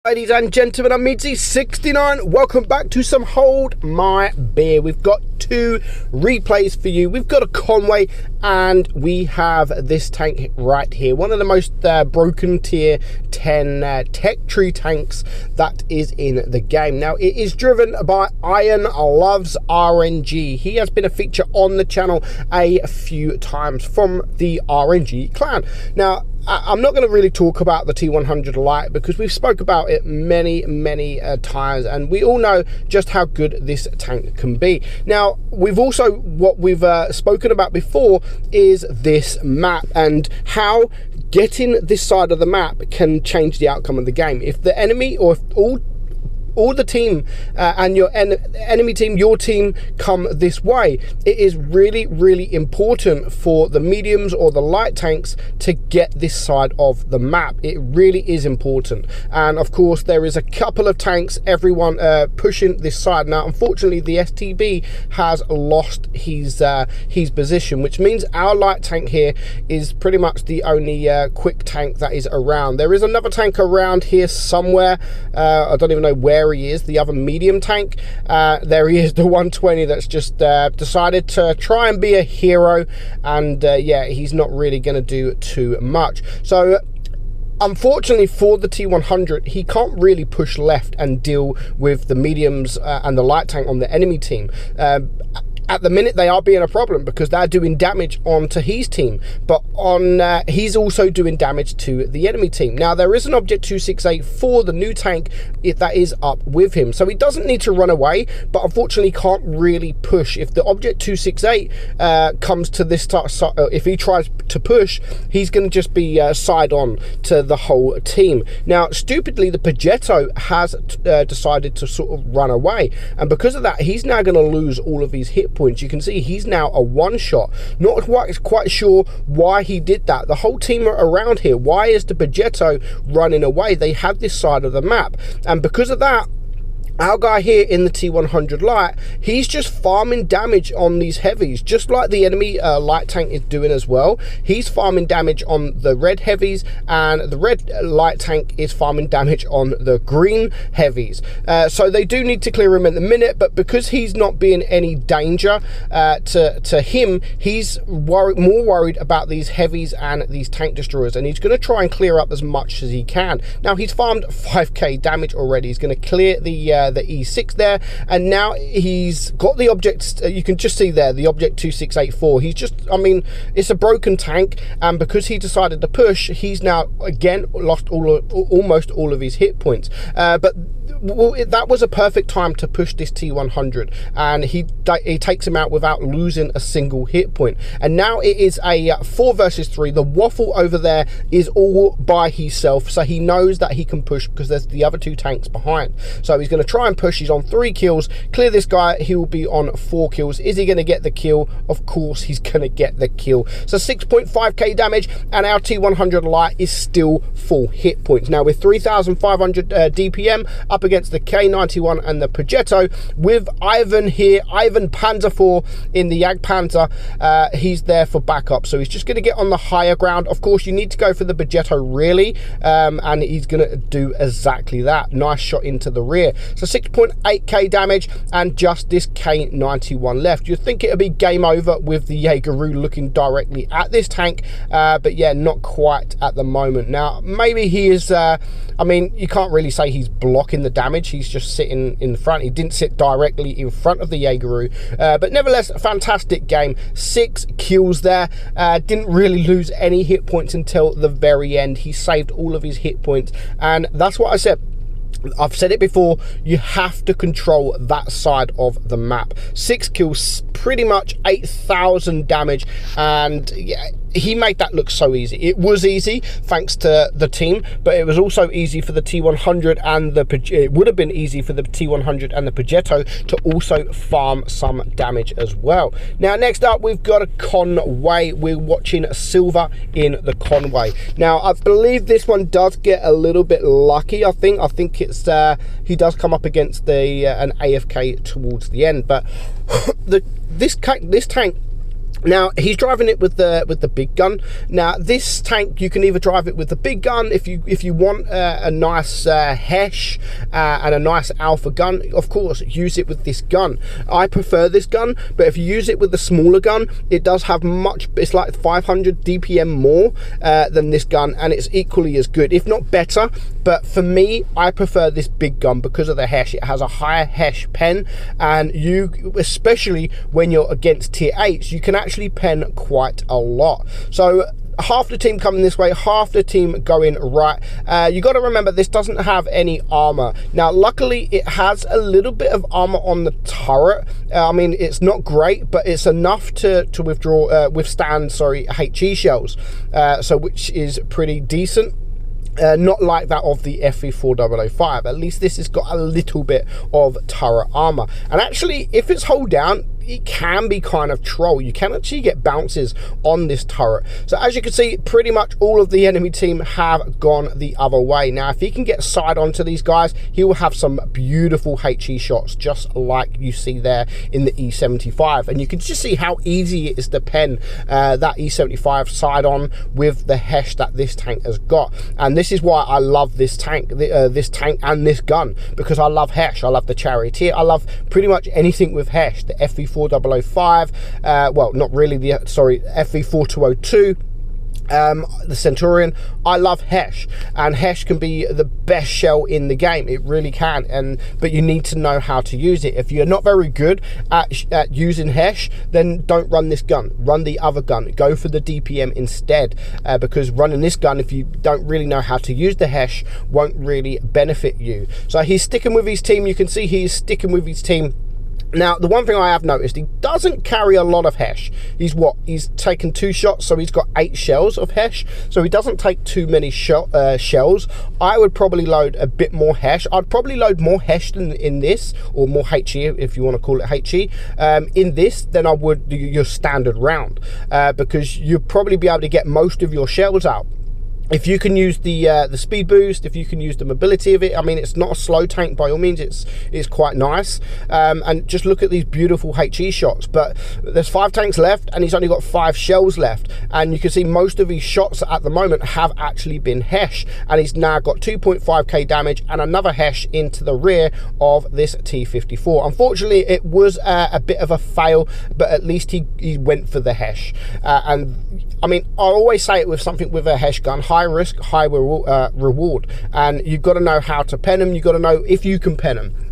Ladies and gentlemen, I'm meadsy69. Welcome back to some Hold My Beer. We've got two replays for you. We've got a Conway and we have this tank right here. One of the most broken tier 10 tech tree tanks that is in the game. Now, it is driven by Iron Loves RNG. He has been a feature on the channel a few times from the RNG clan. Now, I'm not going to really talk about the T100 Lite because we've spoke about it many times, and we all know just how good this tank can be. Now, what we've spoken about before is this map and how getting this side of the map can change the outcome of the game. If the enemy, or if all the team and your enemy team, your team, come this way, it is really important for the mediums or the light tanks to get this side of the map. It really is important. And of course, there is a couple of tanks, everyone pushing this side. Now, unfortunately, the STB has lost his position, which means our light tank here is pretty much the only quick tank that is around. There is another tank around here somewhere. I don't even know where he is, the other medium tank. There he is, the 120 that's just decided to try and be a hero, and yeah, he's not really going to do too much. So unfortunately for the T100, he can't really push left and deal with the mediums and the light tank on the enemy team. At the minute, they are being a problem because they're doing damage onto his team, but he's also doing damage to the enemy team. Now, there is an Object 268 for the new tank that is up with him, so he doesn't need to run away, but unfortunately can't really push. If the Object 268 comes to this, if he tries to push, he's going to just be side on to the whole team. Now, stupidly, the Progetto has decided to sort of run away, and because of that, he's now going to lose all of his hit points. You can see he's now a one-shot. Not quite sure why he did that. The whole team are around here. Why is the Progetto running away? They had this side of the map, and because of that, our guy here in the T100 Lite, he's just farming damage on these heavies, just like the enemy light tank is doing as well. He's farming damage on the red heavies, and the red light tank is farming damage on the green heavies. So they do need to clear him in a minute, but because he's not being any danger to him, he's more worried about these heavies and these tank destroyers, and he's going to try and clear up as much as he can. Now, he's farmed 5k damage already. He's going to clear the E6 there, and now he's got the objects. You can just see there the Object 2684. He's just, I mean, it's a broken tank, and because he decided to push, he's now again lost almost all of his hit points. But that was a perfect time to push this T100, and he takes him out without losing a single hit point. And now it is a 4 versus 3. The waffle over there is all by himself, so he knows that he can push because there's the other two tanks behind. So he's going to try and push. He's on 3 kills. Clear this guy, he will be on 4 kills. Is he going to get the kill? Of course he's going to get the kill. So 6.5k damage, and our T100 Lite is still full hit points. Now, with 3,500 DPM up against the K91 and the Progetto, with Ivan here, Ivan Panzer 4 in the Jagdpanzer, he's there for backup, so he's just going to get on the higher ground. Of course, you need to go for the Progetto really, and he's going to do exactly that. Nice shot into the rear. So 6.8k damage and just this K91 left. You'd think it would be game over with the Jaegeru looking directly at this tank, but yeah, not quite at the moment. Now, maybe he is, I mean, you can't really say he's blocking the damage. He's just sitting in front. He didn't sit directly in front of the Jaegeru, but nevertheless, a fantastic game. 6 kills there. Didn't really lose any hit points until the very end. He saved all of his hit points, and that's what I said. I've said it before, you have to control that side of the map. 6 kills, pretty much 8,000 damage, and yeah, he made that look so easy. It was easy thanks to the team, but it was also easy for the T100 and it would have been easy for the T100 and the Progetto to also farm some damage as well. Now, next up, we've got a Conway. We're watching Silver in the Conway. Now, I believe this one does get a little bit lucky. I think it's he does come up against an AFK towards the end, but this tank Now he's driving it with the big gun. Now this tank, you can either drive it with the big gun if you want a nice Hesh and a nice alpha gun. Of course, use it with this gun. I prefer this gun, but if you use it with the smaller gun, it does have it's like 500 DPM more than this gun, and it's equally as good, if not better. But for me, I prefer this big gun because of the Hesh. It has a higher Hesh pen, and you, especially when you're against tier 8s, you can actually pen quite a lot. So half the team coming this way, half the team going right. You got to remember, this doesn't have any armor. Now luckily it has a little bit of armor on the turret. I mean, it's not great, but it's enough to withstand HE shells, so which is pretty decent. Not like that of the FV4005. At least this has got a little bit of turret armor, and actually if it's hold down, it can be kind of troll. You can actually get bounces on this turret. So as you can see, pretty much all of the enemy team have gone the other way. Now if he can get side onto these guys, he will have some beautiful HE shots, just like you see there in the E75. And you can just see how easy it is to pen that E75 side on with the Hesh that this tank has got. And this is why I love this tank, this tank and this gun, because I love Hesh. I love the Charioteer. I love pretty much anything with Hesh. The FV4005, well, not really the, FV4202, the Centurion. I love Hesh, and Hesh can be the best shell in the game. It really can, but you need to know how to use it. If you're not very good at using Hesh, then don't run this gun. Run the other gun. Go for the DPM instead, because running this gun, if you don't really know how to use the Hesh, won't really benefit you. So he's sticking with his team. You can see he's sticking with his team. Now, the one thing I have noticed, he doesn't carry a lot of Hesh. He's taken 2 shots, so he's got 8 shells of Hesh, so he doesn't take too many shells. I would probably load a bit more Hesh. I'd probably load more Hesh than in this, or more HE, if you want to call it HE, in this than I would your standard round, because you'll probably be able to get most of your shells out. If you can use the speed boost, if you can use the mobility of it, I mean, it's not a slow tank by all means. It's quite nice, and just look at these beautiful HE shots. But there's 5 tanks left, and he's only got 5 shells left, and you can see most of his shots at the moment have actually been Hesh, and he's now got 2.5k damage and another Hesh into the rear of this T54. Unfortunately, it was a bit of a fail, but at least he went for the Hesh, and I mean, I always say it with something with a Hesh gun: high risk, high reward, and you've got to know how to pen them. You've got to know if you can pen them.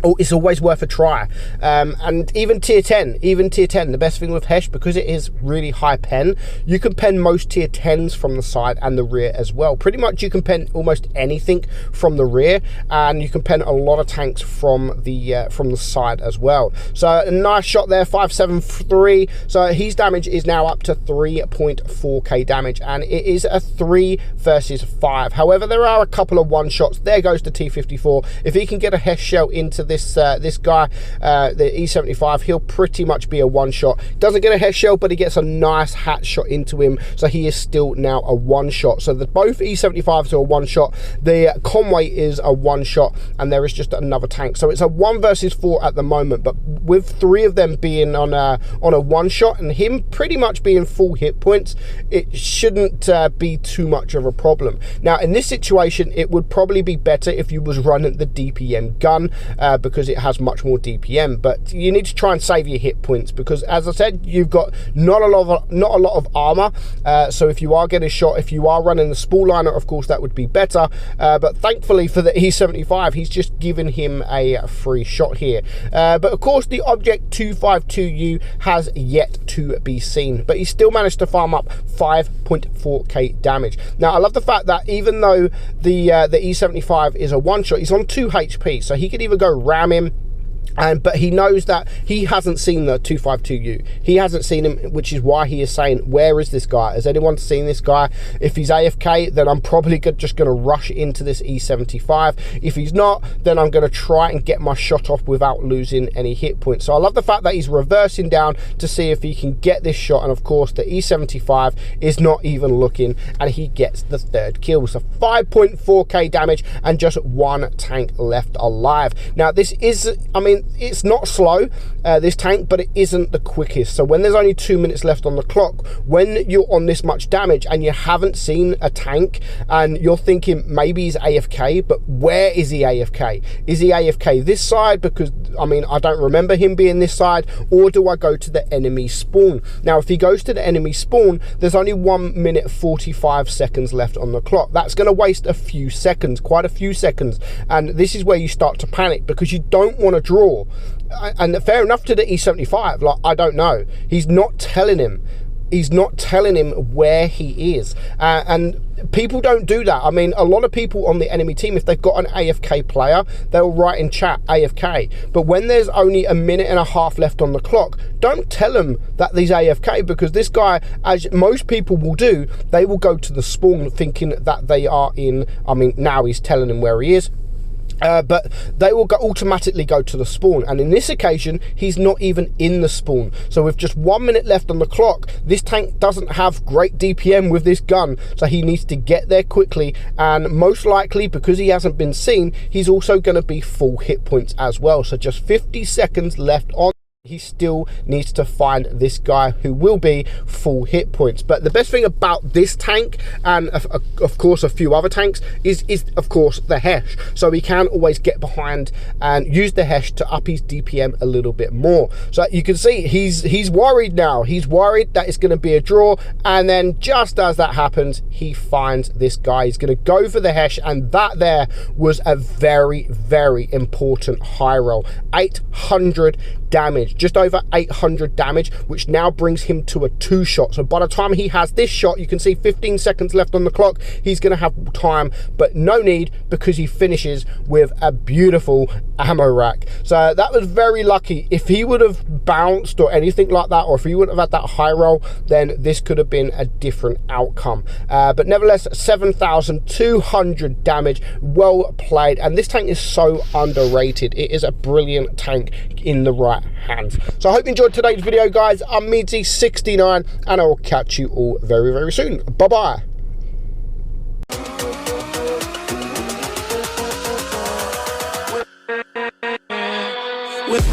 Oh, it's always worth a try. And even tier 10, the best thing with Hesh, because it is really high pen, you can pen most tier 10s from the side and the rear as well. Pretty much you can pen almost anything from the rear, and you can pen a lot of tanks from the side as well. So a nice shot there, 573. So his damage is now up to 3.4k damage, and it is a 3 versus 5. However, there are a couple of one shots. There goes the T54. If he can get a Hesh shell into this guy, the E75, he'll pretty much be a one shot. Doesn't get a Hesh shell, but he gets a nice hat shot into him, so he is still now a one shot. So both E75s are a one shot. The Conway is a one shot, and there is just another tank. So it's a 1 versus 4 at the moment, but with 3 of them being on a one shot and him pretty much being full hit points, it shouldn't be too much of a problem. Now in this situation, it would probably be better if you was running the DPM gun, because it has much more DPM, but you need to try and save your hit points, because as I said, you've got not a lot of armor, so if you are getting shot, if you are running the spool liner, of course that would be better, but thankfully for the E75, he's just given him a free shot here. But of course the Object 252U has yet to be seen, but he still managed to farm up 5.4k damage. Now I love the fact that even though the E75 is a one shot, he's on 2 HP, so he could either go ram him, but he knows that he hasn't seen the 252U. He hasn't seen him, which is why he is saying, where is this guy? Has anyone seen this guy? If he's AFK, then I'm probably just going to rush into this E75. If he's not, then I'm going to try and get my shot off without losing any hit points. So I love the fact that he's reversing down to see if he can get this shot, and of course the E75 is not even looking, and he gets the 3rd kill. So 5.4k damage and just 1 tank left alive. Now this is, I mean, mean, it's not slow, this tank, but it isn't the quickest. So when there's only 2 minutes left on the clock, when you're on this much damage and you haven't seen a tank and you're thinking maybe he's AFK, but where is he AFK? Is he AFK this side? Because, I mean, I don't remember him being this side, or do I go to the enemy spawn? Now, if he goes to the enemy spawn, there's only 1 minute 45 seconds left on the clock. That's going to waste a few seconds, quite a few seconds. And this is where you start to panic, because you don't want to draw. And fair enough to the E75, like, I don't know. He's not telling him. He's not telling him where he is. And people don't do that. I mean, a lot of people on the enemy team, if they've got an AFK player, they'll write in chat AFK. But when there's only a minute and a half left on the clock, don't tell them that he's AFK, because this guy, as most people will do, they will go to the spawn thinking that they are in, I mean, now he's telling them where he is. But they will automatically go to the spawn, and in this occasion he's not even in the spawn. So with just 1 minute left on the clock, this tank doesn't have great DPM with this gun, so he needs to get there quickly, and most likely, because he hasn't been seen, he's also going to be full hit points as well. So just 50 seconds left on. He still needs to find this guy who will be full hit points. But the best thing about this tank, and of course a few other tanks, is of course the hesh. So he can always get behind and use the hesh to up his DPM a little bit more. So you can see he's worried now. He's worried that it's going to be a draw, and then just as that happens, he finds this guy. He's going to go for the hesh, and that there was a very, very important high roll. 800 damage, just over 800 damage, which now brings him to a 2-shot. So by the time he has this shot, you can see 15 seconds left on the clock. He's going to have time, but no need, because he finishes with a beautiful ammo rack. So that was very lucky. If he would have bounced or anything like that, or if he would have had that high roll, then this could have been a different outcome. But nevertheless, 7,200 damage, well played. And this tank is so underrated. It is a brilliant tank in the right hands. So I hope you enjoyed today's video, guys. I'm meadsy69, and I will catch you all very, very soon. Bye-bye. With